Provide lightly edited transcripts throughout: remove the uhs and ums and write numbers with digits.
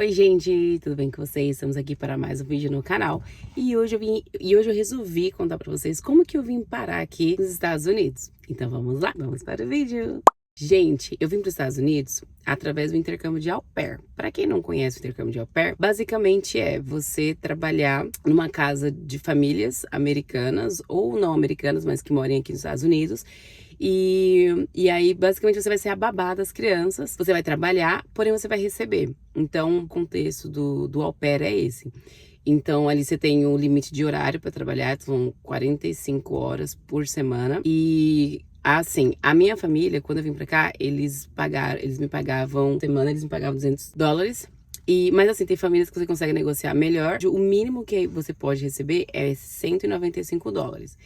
Oi, gente, tudo bem com vocês? Estamos aqui para mais um vídeo no canal. E hoje eu resolvi contar para vocês como que eu vim parar aqui nos Estados Unidos. Então vamos lá, vamos para o vídeo. Gente, eu vim para os Estados Unidos através do intercâmbio de au pair. Para quem não conhece o intercâmbio de au pair, basicamente é você trabalhar numa casa de famílias americanas ou não americanas, mas que moram aqui nos Estados Unidos. E aí, basicamente, você vai ser a babá das crianças. Você vai trabalhar, porém você vai receber. Então, o contexto do au pair é esse. Então, ali você tem um limite de horário para trabalhar, são 45 horas por semana. E, assim, a minha família, quando eu vim pra cá, eles me pagavam, semana eles me pagavam $200. Mas assim, tem famílias que você consegue negociar melhor. O mínimo que você pode receber é $195.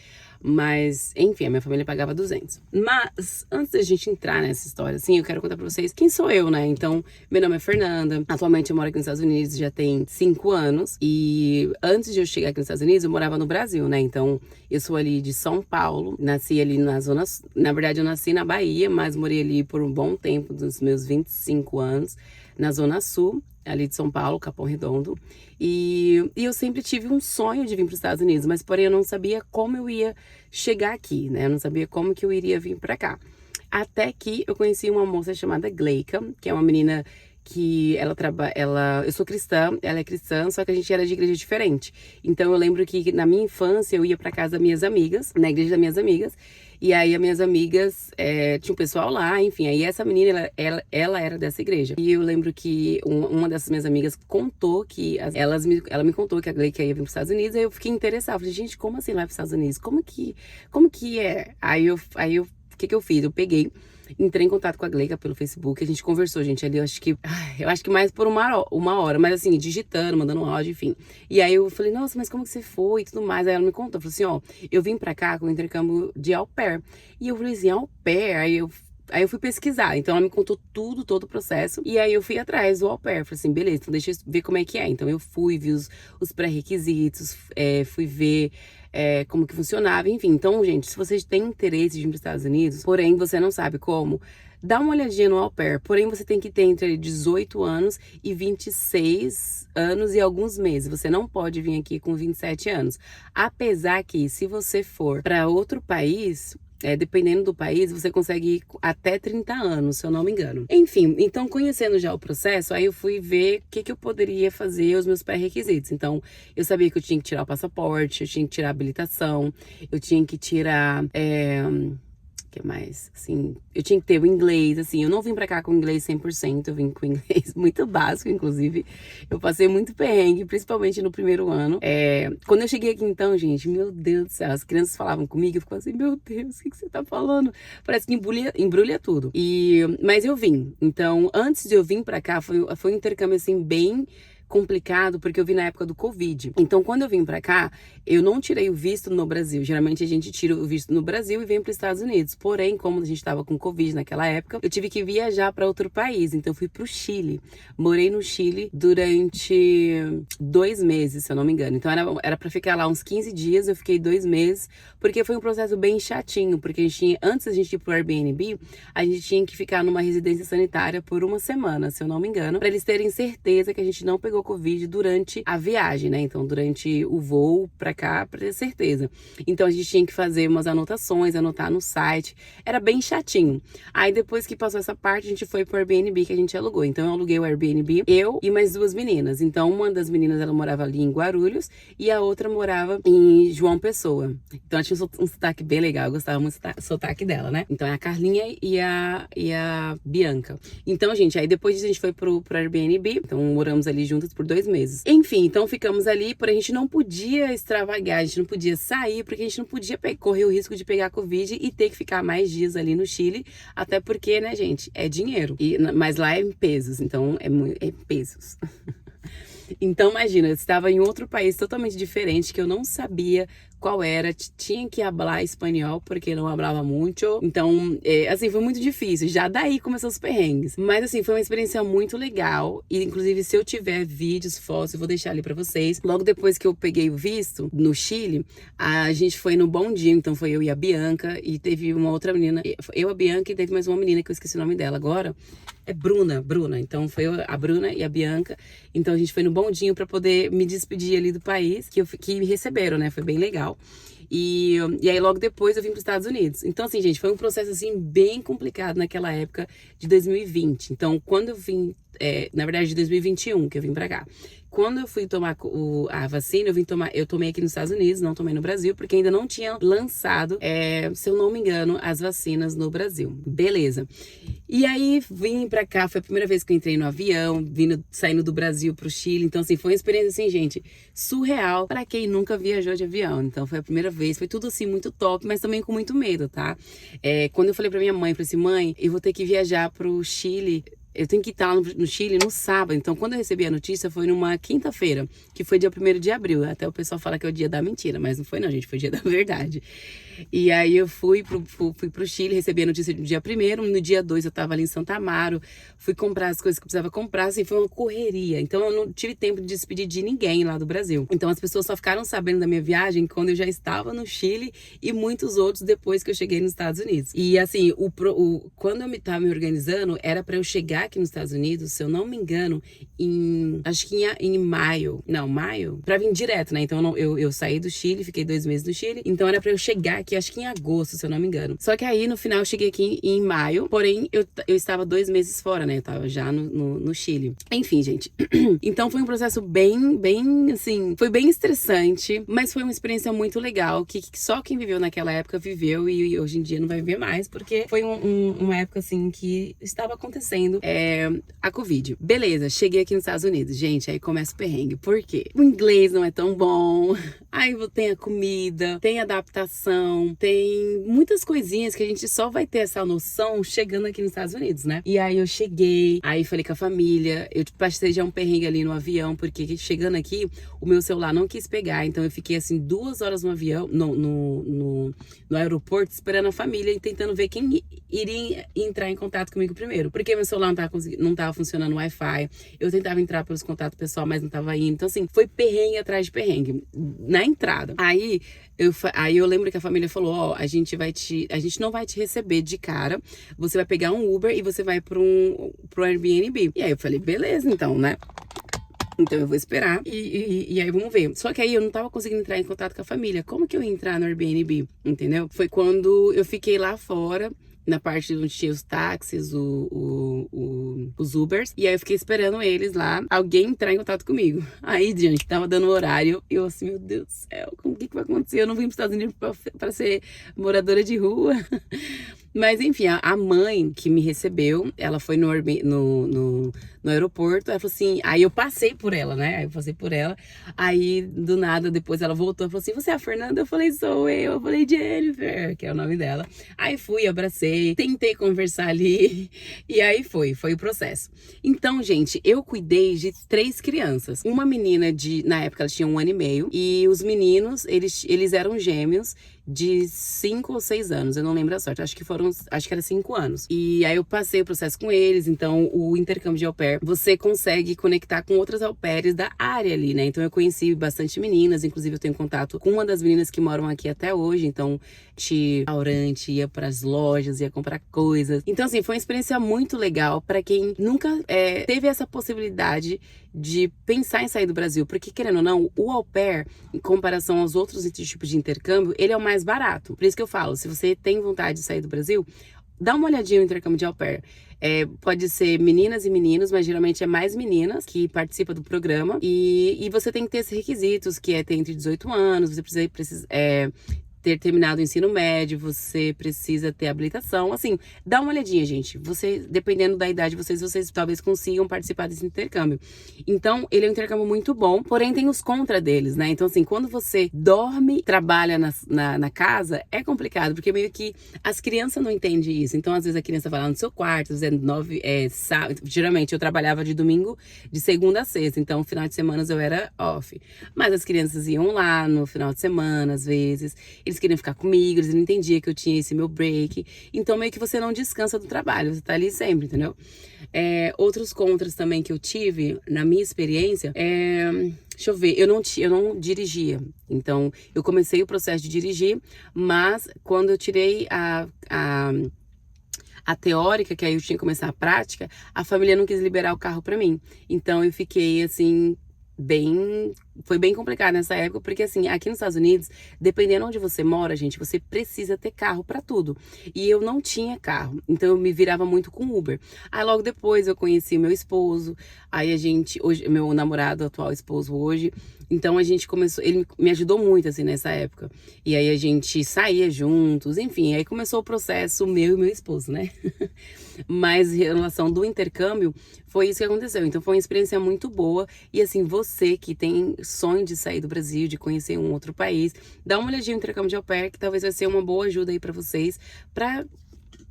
Mas, enfim, a minha família pagava 200. Mas, antes da gente entrar nessa história, assim, eu quero contar pra vocês quem sou eu, né? Então, meu nome é Fernanda. Atualmente eu moro aqui nos Estados Unidos já tem 5 anos. E antes de eu chegar aqui nos Estados Unidos, eu morava no Brasil, né? Então, eu sou ali de São Paulo. Nasci ali na zona... Na verdade, eu nasci na Bahia, mas morei ali por um bom tempo, dos meus 25 anos, na Zona Sul, ali de São Paulo, Capão Redondo. E eu sempre tive um sonho de vir para os Estados Unidos, mas porém eu não sabia como eu ia chegar aqui, né? Eu não sabia como que eu iria vir para cá. Até que eu conheci uma moça chamada Gleica, que é uma menina que eu sou cristã, ela é cristã, só que a gente era de igreja diferente. Então eu lembro que na minha infância eu ia para casa das minhas amigas, na igreja das minhas amigas, e aí as minhas amigas, tinha um pessoal lá, enfim, aí essa menina, ela era dessa igreja. E eu lembro que uma dessas minhas amigas contou que, ela me contou que a Gleica ia vir para os Estados Unidos, aí eu fiquei interessada, falei, gente, como assim lá para os Estados Unidos? Como que é? O que que eu fiz? Eu peguei, entrei em contato com a Gleica pelo Facebook, a gente conversou, gente, ali eu acho que mais por uma hora, mas assim, digitando, mandando um áudio, enfim. E aí eu falei, nossa, mas como que você foi e tudo mais? Aí ela me contou, falou assim, ó, eu vim pra cá com o intercâmbio de au pair. E eu falei assim, au pair? Aí eu fui pesquisar, então ela me contou tudo, todo o processo, e aí eu fui atrás do au pair, falei assim, beleza, então deixa eu ver como é que é. Então eu fui, vi os pré-requisitos, fui ver como que funcionava, enfim. Então, gente, se vocês têm interesse de ir para os Estados Unidos, porém você não sabe como, dá uma olhadinha no au pair, porém você tem que ter entre 18 anos e 26 anos e alguns meses. Você não pode vir aqui com 27 anos. Apesar que, se você for para outro país, dependendo do país, você consegue ir até 30 anos, se eu não me engano. Enfim, então conhecendo já o processo, aí eu fui ver o que eu poderia fazer, os meus pré-requisitos. Então, eu sabia que eu tinha que tirar o passaporte, eu tinha que tirar a habilitação, eu tinha que tirar... que mais? Assim, eu tinha que ter o inglês, assim, eu não vim pra cá com inglês 100%, eu vim com inglês muito básico, inclusive. Eu passei muito perrengue, principalmente no primeiro ano. Quando eu cheguei aqui então, gente, meu Deus do céu, as crianças falavam comigo, eu ficava assim, meu Deus, o que você tá falando? Parece que embrulha tudo. Mas eu vim. Então, antes de eu vir pra cá, foi um intercâmbio, assim, bem complicado, porque eu vim na época do Covid. Então, quando eu vim pra cá, eu não tirei o visto no Brasil. Geralmente a gente tira o visto no Brasil e vem para os Estados Unidos. Porém, como a gente tava com Covid naquela época, eu tive que viajar para outro país. Então, eu fui pro Chile. Morei no Chile durante 2 meses, se eu não me engano. Então, era para ficar lá uns 15 dias, eu fiquei 2 meses, porque foi um processo bem chatinho, porque antes da gente ir pro Airbnb, a gente tinha que ficar numa residência sanitária por uma semana, se eu não me engano, para eles terem certeza que a gente não pegou Covid durante a viagem, né? Então, durante o voo pra cá, pra ter certeza. Então, a gente tinha que fazer umas anotações, anotar no site. Era bem chatinho. Aí, depois que passou essa parte, a gente foi pro Airbnb que a gente alugou. Então, eu aluguei o Airbnb, eu e mais 2 meninas. Então, uma das meninas, ela morava ali em Guarulhos e a outra morava em João Pessoa. Então, ela tinha um sotaque bem legal. Eu gostava muito do sotaque dela, né? Então, é a Carlinha e a Bianca. Então, gente, aí depois disso a gente foi pro Airbnb. Então, moramos ali juntas por 2 meses. Enfim, então ficamos ali, porém a gente não podia extravagar, a gente não podia sair, porque a gente não podia correr o risco de pegar Covid e ter que ficar mais dias ali no Chile, até porque, né, gente, é dinheiro. Mas lá é em pesos, então é pesos. Então, imagina, eu estava em outro país totalmente diferente, que eu não sabia qual era, tinha que falar espanhol, porque não falava muito. Então, assim, foi muito difícil. Já daí começou os perrengues. Mas, assim, foi uma experiência muito legal. E, inclusive, se eu tiver vídeos, fotos, eu vou deixar ali pra vocês. Logo depois que eu peguei o visto, no Chile, a gente foi no Bom Dia. Então, foi eu e a Bianca. E teve uma outra menina. Eu, a Bianca, e teve mais uma menina, que eu esqueci o nome dela agora. É Bruna. Então foi a Bruna e a Bianca. Então a gente foi no bondinho pra poder me despedir ali do país, que me receberam, né? Foi bem legal. E aí logo depois eu vim para os Estados Unidos. Então assim, gente, foi um processo assim bem complicado naquela época de 2020. Então quando eu vim, na verdade de 2021 que eu vim pra cá. Quando eu fui tomar a vacina, eu tomei aqui nos Estados Unidos, não tomei no Brasil, porque ainda não tinha lançado, se eu não me engano, as vacinas no Brasil. Beleza. E aí vim pra cá, foi a primeira vez que eu entrei no avião, saindo do Brasil pro Chile. Então, assim, foi uma experiência, assim, gente, surreal pra quem nunca viajou de avião. Então, foi a primeira vez, foi tudo assim, muito top, mas também com muito medo, tá? Quando eu falei pra minha mãe, falei assim, mãe, eu vou ter que viajar pro Chile. Eu tenho que estar no Chile no sábado. Então, quando eu recebi a notícia, foi numa quinta-feira, que foi dia 1º de abril. Até o pessoal fala que é o dia da mentira, mas não foi não, gente, foi o dia da verdade. E aí eu fui pro Chile, recebi a notícia no dia 1º, no dia 2 eu tava ali em Santa Amaro, fui comprar as coisas que eu precisava comprar, assim, foi uma correria. Então eu não tive tempo de despedir de ninguém lá do Brasil. Então as pessoas só ficaram sabendo da minha viagem quando eu já estava no Chile e muitos outros depois que eu cheguei nos Estados Unidos. E assim, quando eu tava me organizando, era pra eu chegar aqui nos Estados Unidos, se eu não me engano, acho que em maio. Não, maio? Pra vir direto, né? Então eu saí do Chile, fiquei 2 meses no Chile. Então era pra eu chegar aqui, acho que em agosto, se eu não me engano. Só que aí, no final, eu cheguei aqui em maio. Porém, eu estava 2 meses fora, né? Eu tava já no Chile. Enfim, gente. Então foi um processo bem, assim... Foi bem estressante, mas foi uma experiência muito legal, que só quem viveu naquela época viveu e hoje em dia não vai viver mais, porque foi uma época, assim, que estava acontecendo a Covid. Beleza, cheguei aqui nos Estados Unidos. Gente, aí começa o perrengue. Por quê? O inglês não é tão bom. Aí tem a comida, tem a adaptação, tem muitas coisinhas que a gente só vai ter essa noção chegando aqui nos Estados Unidos, né? E aí eu cheguei, aí falei com a família, eu passei já um perrengue ali no avião, porque chegando aqui, o meu celular não quis pegar, então eu fiquei assim 2 horas no avião, no aeroporto, esperando a família e tentando ver quem iria entrar em contato comigo primeiro, porque meu celular não tava funcionando o Wi-Fi, eu tentava entrar pelos contatos pessoal, mas não tava indo, então assim, foi perrengue atrás de perrengue, na entrada. Aí eu lembro que a família falou, ó, a gente não vai te receber de cara, você vai pegar um Uber e você vai pro Airbnb. E aí eu falei, beleza, então, né? Então eu vou esperar e aí vamos ver. Só que aí eu não tava conseguindo entrar em contato com a família. Como que eu ia entrar no Airbnb? Entendeu? Foi quando eu fiquei lá fora, na parte onde tinha os táxis, os Ubers. E aí eu fiquei esperando eles lá, alguém entrar em contato comigo. Aí, gente, tava dando horário. E eu assim, meu Deus do céu, o que vai acontecer? Eu não vim pros Estados Unidos pra ser moradora de rua. Mas enfim, a mãe que me recebeu, ela foi no aeroporto, ela falou assim, aí eu passei por ela, né? Aí eu passei por ela, aí do nada, depois ela voltou e falou assim, você é a Fernanda? Eu falei, sou eu falei, Jennifer, que é o nome dela. Aí fui, abracei, tentei conversar ali, e aí foi o processo. Então, gente, eu cuidei de 3 crianças. Uma menina na época ela tinha 1 ano e meio, e os meninos, eles eram gêmeos, de 5 ou 6 anos, eu não lembro a sorte, acho que era 5 anos. E aí eu passei o processo com eles, então o intercâmbio de au pair, você consegue conectar com outras au pairs da área ali, né? Então eu conheci bastante meninas, inclusive eu tenho contato com uma das meninas que moram aqui até hoje, então restaurante, ia pras lojas, ia comprar coisas. Então assim, foi uma experiência muito legal pra quem nunca teve essa possibilidade de pensar em sair do Brasil, porque querendo ou não, o au pair, em comparação aos outros tipos de intercâmbio, ele é o mais barato. Por isso que eu falo, se você tem vontade de sair do Brasil, dá uma olhadinha no intercâmbio de au pair. Pode ser meninas e meninos, mas geralmente é mais meninas que participam do programa. E você tem que ter esses requisitos, que é ter entre 18 anos, você precisa ter terminado o ensino médio, você precisa ter habilitação, assim, dá uma olhadinha, gente. Dependendo da idade de vocês talvez consigam participar desse intercâmbio. Então, ele é um intercâmbio muito bom, porém tem os contra deles, né? Então, assim, quando você dorme, trabalha na casa, é complicado, porque meio que as crianças não entendem isso. Então, às vezes a criança vai lá no seu quarto, às vezes sábado, geralmente eu trabalhava de segunda a sexta, então, final de semana eu era off. Mas as crianças iam lá no final de semana, às vezes, eles queriam ficar comigo, eles não entendiam que eu tinha esse meu break. Então, meio que você não descansa do trabalho, você tá ali sempre, entendeu? Outros contras também que eu tive, na minha experiência, deixa eu ver, eu não dirigia. Então, eu comecei o processo de dirigir, mas quando eu tirei a a teórica, que aí eu tinha que começar a prática, a família não quis liberar o carro pra mim. Então eu fiquei assim, foi bem complicado nessa época, porque assim, aqui nos Estados Unidos, dependendo onde você mora, gente, você precisa ter carro pra tudo. E eu não tinha carro, então eu me virava muito com Uber. Aí logo depois eu conheci meu esposo, aí a gente, hoje, meu namorado, atual esposo hoje, então a gente começou, ele me ajudou muito assim nessa época. E aí a gente saía juntos, enfim, aí começou o processo meu e meu esposo, né? Mas em relação do intercâmbio, foi isso que aconteceu. Então foi uma experiência muito boa. E assim, você que tem sonho de sair do Brasil, de conhecer um outro país, dá uma olhadinha no intercâmbio de au pair, que talvez vai ser uma boa ajuda aí pra vocês, pra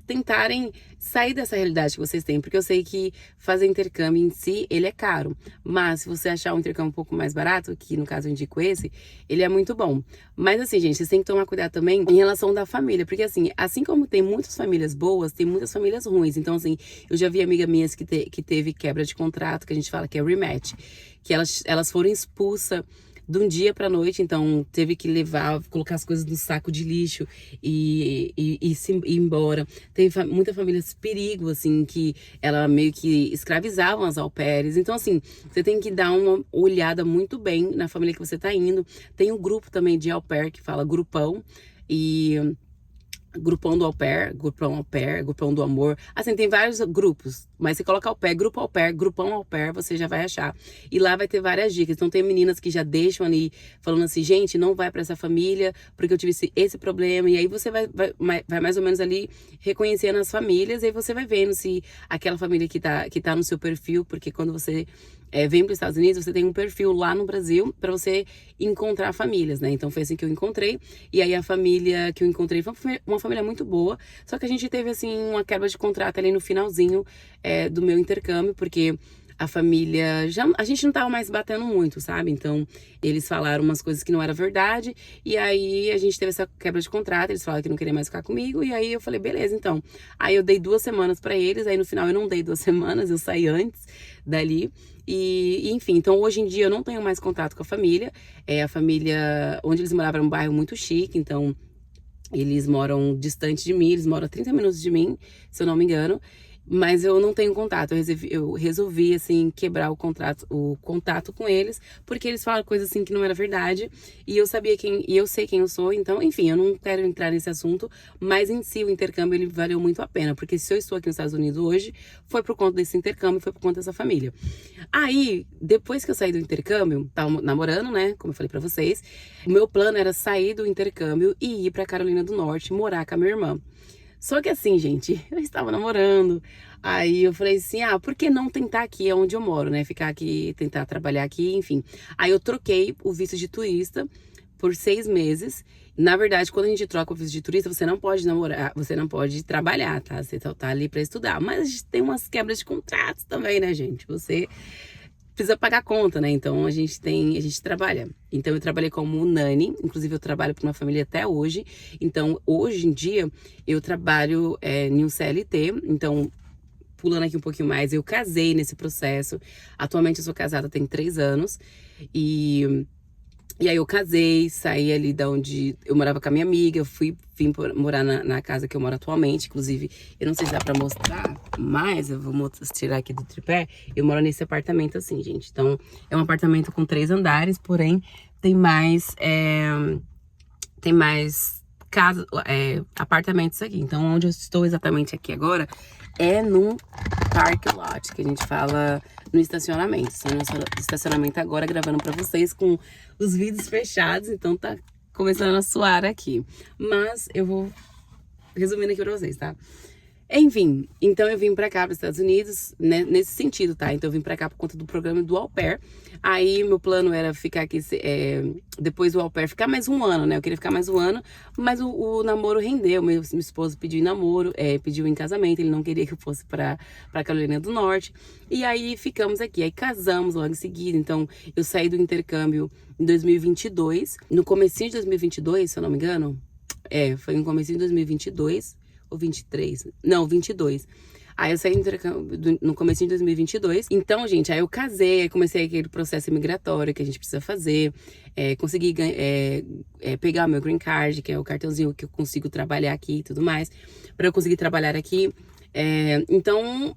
tentarem sair dessa realidade que vocês têm, porque eu sei que fazer intercâmbio em si, ele é caro, mas se você achar um intercâmbio um pouco mais barato, que no caso eu indico esse, ele é muito bom. Mas assim, gente, vocês têm que tomar cuidado também em relação da família, porque assim como tem muitas famílias boas, tem muitas famílias ruins. Então assim, eu já vi amiga minhas que teve quebra de contrato, que a gente fala que é rematch, que elas foram expulsas de um dia pra noite, então teve que levar, colocar as coisas no saco de lixo ir embora. Teve muita família perigo, assim, que ela meio que escravizavam as au pairs. Então, assim, você tem que dar uma olhada muito bem na família que você tá indo. Tem um grupo também de au pair que fala grupão, e grupão do au pair, grupão do amor. Assim, tem vários grupos, mas você coloca au pair, grupo au pair, grupão au pair, você já vai achar. E lá vai ter várias dicas. Então tem meninas que já deixam ali, falando assim, gente, não vai pra essa família, porque eu tive esse problema. E aí você vai mais ou menos ali reconhecendo as famílias, e aí você vai vendo se aquela família que tá no seu perfil, porque quando você vem para os Estados Unidos, você tem um perfil lá no Brasil para você encontrar famílias, né? Então foi assim que eu encontrei. E aí a família que eu encontrei foi uma família muito boa. Só que a gente teve, assim, uma quebra de contrato ali no finalzinho do meu intercâmbio, porque a família a gente não tava mais batendo muito, sabe? Então, eles falaram umas coisas que não era verdade, e aí a gente teve essa quebra de contrato, eles falaram que não queriam mais ficar comigo, e aí eu falei, beleza, então. Aí eu dei 2 semanas pra eles, aí no final eu não dei 2 semanas, eu saí antes dali. E enfim, então hoje em dia eu não tenho mais contato com a família. A família onde eles moravam era um bairro muito chique, então eles moram distante de mim, eles moram a 30 minutos de mim, se eu não me engano. Mas eu não tenho contato, eu resolvi, assim, quebrar o contato com eles, porque eles falaram coisas, assim, que não era verdade, e eu sei quem eu sou, então, enfim, eu não quero entrar nesse assunto, mas em si o intercâmbio, ele valeu muito a pena, porque se eu estou aqui nos Estados Unidos hoje, foi por conta desse intercâmbio, foi por conta dessa família. Aí, depois que eu saí do intercâmbio, tava namorando, né, como eu falei pra vocês, o meu plano era sair do intercâmbio e ir pra Carolina do Norte, morar com a minha irmã. Só que assim, gente, eu estava namorando, aí eu falei assim, por que não tentar aqui onde eu moro, né? Ficar aqui, tentar trabalhar aqui, enfim. Aí eu troquei o visto de turista por 6 meses. Na verdade, quando a gente troca o visto de turista, você não pode namorar, você não pode trabalhar, tá? Você tá ali pra estudar. Mas a gente tem umas quebras de contratos também, né, gente? Você precisa pagar conta, né? Então a gente trabalha. Então eu trabalhei como nani, inclusive eu trabalho para uma família até hoje. Então hoje em dia eu trabalho em um CLT. Então, pulando aqui um pouquinho mais, eu casei nesse processo. Atualmente eu sou casada tem 3 anos. E aí eu casei, saí ali da onde eu morava com a minha amiga, eu vim morar na casa que eu moro atualmente. Inclusive, eu não sei se dá pra mostrar, mas eu vou tirar aqui do tripé. Eu moro nesse apartamento assim, gente. Então, é um apartamento com 3 andares, porém, tem mais apartamentos aqui. Então, onde eu estou exatamente aqui agora é num park lot, que a gente fala no estacionamento. Estou no estacionamento agora, gravando pra vocês com os vidros fechados, então tá começando a suar aqui. Mas eu vou resumindo aqui pra vocês, tá? Enfim, então eu vim pra cá, para os Estados Unidos, né, nesse sentido, tá? Então eu vim pra cá por conta do programa do au pair. Aí meu plano era ficar aqui, depois do au pair, ficar mais um ano, né? Eu queria ficar mais um ano, mas o namoro rendeu. Meu esposo pediu em namoro, pediu em casamento, ele não queria que eu fosse pra Carolina do Norte. E aí ficamos aqui, aí casamos logo em seguida. Então eu saí do intercâmbio em 2022, no comecinho de 2022, se eu não me engano. Foi no comecinho de 2022. Ou 23? Não, 22. Aí eu saí no comecinho de 2022. Então, gente, aí eu casei, aí comecei aquele processo imigratório que a gente precisa fazer. Consegui pegar o meu green card, que é o cartãozinho que eu consigo trabalhar aqui e tudo mais. Pra eu conseguir trabalhar aqui, Então,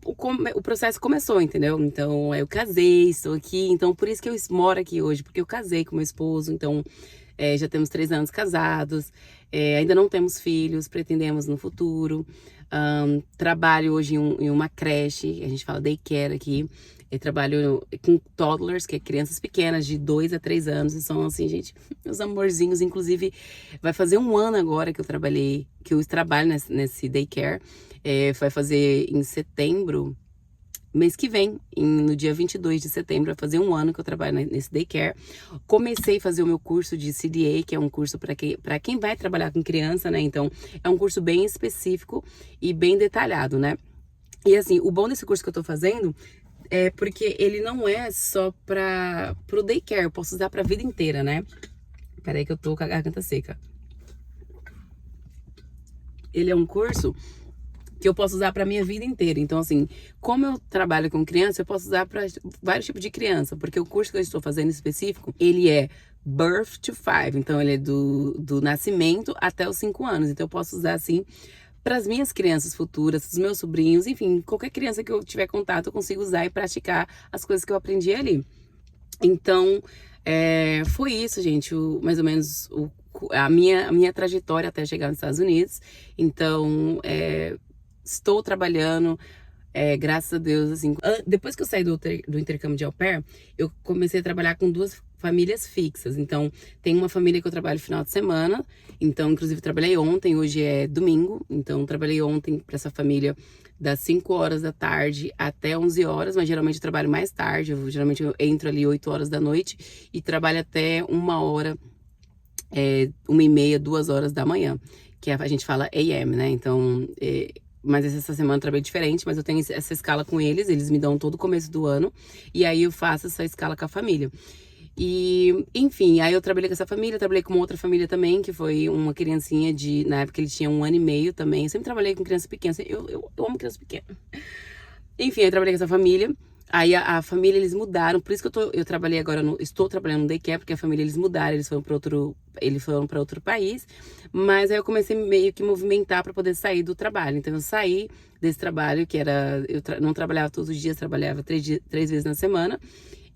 o processo começou, entendeu? Então, eu casei, estou aqui. Então, por isso que eu moro aqui hoje, porque eu casei com meu esposo. Então, já temos 3 anos casados. Ainda não temos filhos, pretendemos no futuro. Trabalho hoje em uma creche, a gente fala daycare aqui. Eu trabalho com toddlers, que é crianças pequenas, de 2 a 3 anos. E são assim, gente, meus amorzinhos. Inclusive, vai fazer um ano agora que eu trabalho nesse daycare. Vai fazer em setembro, mês que vem, no dia 22 de setembro, vai fazer um ano que eu trabalho nesse daycare. Comecei a fazer o meu curso de CDA, que é um curso para quem vai trabalhar com criança, né? Então, é um curso bem específico e bem detalhado, né? E assim, o bom desse curso que eu tô fazendo é porque ele não é só pro daycare, eu posso usar pra vida inteira, né? Peraí que eu tô com a garganta seca. Ele é um curso que eu posso usar para minha vida inteira. Então, assim, como eu trabalho com criança, eu posso usar para vários tipos de criança, porque o curso que eu estou fazendo em específico, ele é Birth to 5, então ele é do nascimento até os 5 anos. Então, eu posso usar, assim, para as minhas crianças futuras, os meus sobrinhos, enfim, qualquer criança que eu tiver contato, eu consigo usar e praticar as coisas que eu aprendi ali. Então, foi isso, gente, mais ou menos a minha trajetória até chegar nos Estados Unidos. Então, estou trabalhando, graças a Deus, assim. Depois que eu saí do intercâmbio de au pair, eu comecei a trabalhar com 2 famílias fixas. Então, tem uma família que eu trabalho no final de semana. Então, inclusive, trabalhei ontem, hoje é domingo. Então, trabalhei ontem para essa família das 5 horas da tarde até 11 horas. Mas geralmente eu trabalho mais tarde. Geralmente eu entro ali 8 horas da noite e trabalho até 1h, 1h30, 2 horas da manhã. Que a gente fala AM, né? Então, mas essa semana eu trabalhei diferente, mas eu tenho essa escala com eles me dão todo o começo do ano, e aí eu faço essa escala com a família. E, enfim, aí eu trabalhei com essa família, trabalhei com uma outra família também, que foi uma criancinha na época ele tinha 1 ano e meio também. Eu sempre trabalhei com criança pequena, eu amo criança pequena. Enfim, eu trabalhei com essa família. Aí a família, eles mudaram, por isso que eu trabalhei agora, estou trabalhando no daycare, porque a família, eles mudaram, eles foram para outro país. Mas aí eu comecei meio que movimentar para poder sair do trabalho. Então eu saí desse trabalho, que era, não trabalhava todos os dias, trabalhava 3 vezes na semana.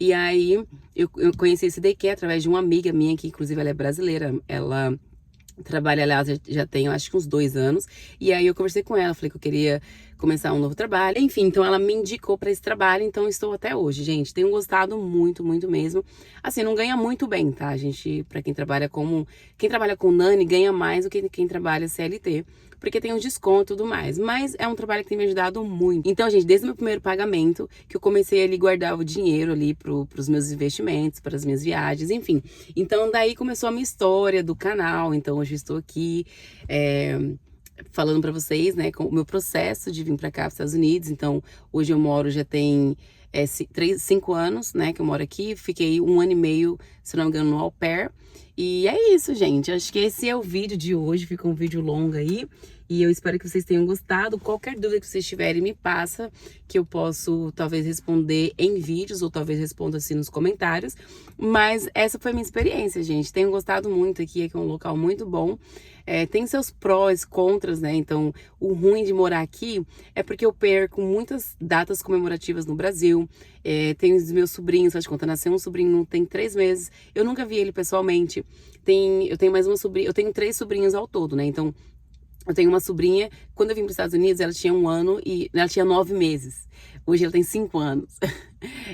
E aí eu conheci esse daycare através de uma amiga minha, que inclusive ela é brasileira, ela trabalha lá já tem, eu acho que uns 2 anos. E aí eu conversei com ela, falei que eu queria começar um novo trabalho. Enfim, então ela me indicou para esse trabalho, então estou até hoje, gente. Tenho gostado muito, muito mesmo. Assim, não ganha muito bem, tá, gente? Para quem trabalha com nanny ganha mais do que quem trabalha CLT, porque tem um desconto e tudo mais. Mas é um trabalho que tem me ajudado muito. Então, gente, desde o meu primeiro pagamento, que eu comecei ali guardar o dinheiro ali pros meus investimentos, para as minhas viagens, enfim. Então, daí começou a minha história do canal. Então, hoje eu estou aqui falando pra vocês, né, com o meu processo de vir pra cá, pros Estados Unidos. Então, hoje eu moro, já tem 5 anos, né, que eu moro aqui. Fiquei 1 ano e meio, se não me engano, no au pair. E é isso, gente. Acho que esse é o vídeo de hoje. Fica um vídeo longo aí. E eu espero que vocês tenham gostado. Qualquer dúvida que vocês tiverem, me passa, que eu posso talvez responder em vídeos ou talvez responda assim nos comentários. Mas essa foi a minha experiência, gente. Tenho gostado muito aqui é um local muito bom. Tem seus prós, contras, né? Então, o ruim de morar aqui é porque eu perco muitas datas comemorativas no Brasil. Tem os meus sobrinhos, faz de conta, nasceu um sobrinho tem 3 meses. Eu nunca vi ele pessoalmente. Eu tenho mais uma sobrinha, eu tenho 3 sobrinhos ao todo, né? Então, eu tenho uma sobrinha, quando eu vim para os Estados Unidos, ela tinha 1 ano e ela tinha 9 meses. Hoje ela tem 5 anos.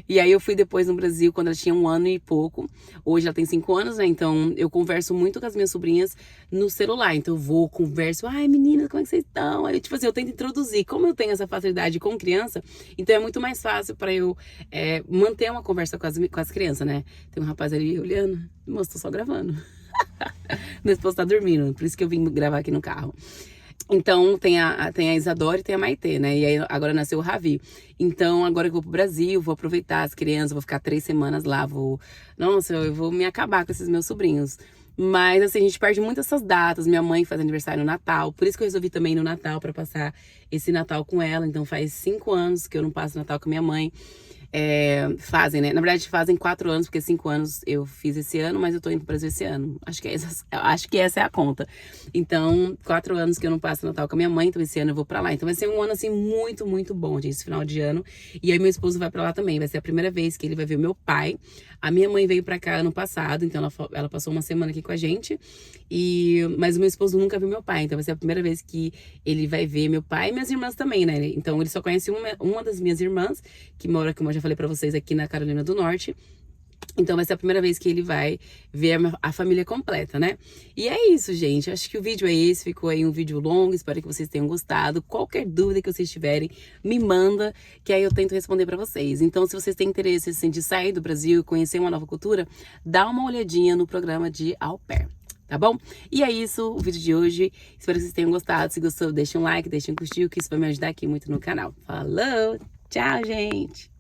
E aí eu fui depois no Brasil quando ela tinha 1 ano e pouco. Hoje ela tem 5 anos, né? Então eu converso muito com as minhas sobrinhas no celular. Então eu vou, converso, ai meninas, como é que vocês estão? Aí, tipo assim, eu tento introduzir. Como eu tenho essa facilidade com criança, então é muito mais fácil para eu manter uma conversa com as crianças, né? Tem um rapaz ali olhando, moço, tô só gravando. Meu esposo tá dormindo, por isso que eu vim gravar aqui no carro. Então, tem a Isadora e tem a Maitê, né? E aí, agora nasceu o Ravi. Então, agora que eu vou pro Brasil, vou aproveitar as crianças, vou ficar 3 semanas lá, Nossa, eu vou me acabar com esses meus sobrinhos. Mas, assim, a gente perde muito essas datas. Minha mãe faz aniversário no Natal, por isso que eu resolvi também ir no Natal, pra passar esse Natal com ela. Então, faz 5 anos que eu não passo Natal com minha mãe. fazem, né? Na verdade, fazem 4 anos, porque 5 anos eu fiz esse ano, mas eu tô indo pro Brasil esse ano. Acho que essa é a conta. Então, 4 anos que eu não passo Natal com a minha mãe, então esse ano eu vou pra lá. Então vai ser um ano, assim, muito, muito bom, gente, esse final de ano. E aí meu esposo vai pra lá também. Vai ser a primeira vez que ele vai ver o meu pai. A minha mãe veio pra cá ano passado, então ela passou uma semana aqui com a gente. Mas o meu esposo nunca viu meu pai, então vai ser a primeira vez que ele vai ver meu pai e minhas irmãs também, né? Então ele só conhece uma das minhas irmãs, que mora, como eu já falei pra vocês, aqui na Carolina do Norte. Então vai ser a primeira vez que ele vai ver a família completa, né? E é isso, gente. Acho que o vídeo é esse. Ficou aí um vídeo longo. Espero que vocês tenham gostado. Qualquer dúvida que vocês tiverem, me manda, que aí eu tento responder pra vocês. Então, se vocês têm interesse assim, de sair do Brasil e conhecer uma nova cultura, dá uma olhadinha no programa de Au Pair. Tá bom? E é isso, o vídeo de hoje. Espero que vocês tenham gostado. Se gostou, deixa um like, deixa um curtir, que isso vai me ajudar aqui muito no canal. Falou! Tchau, gente!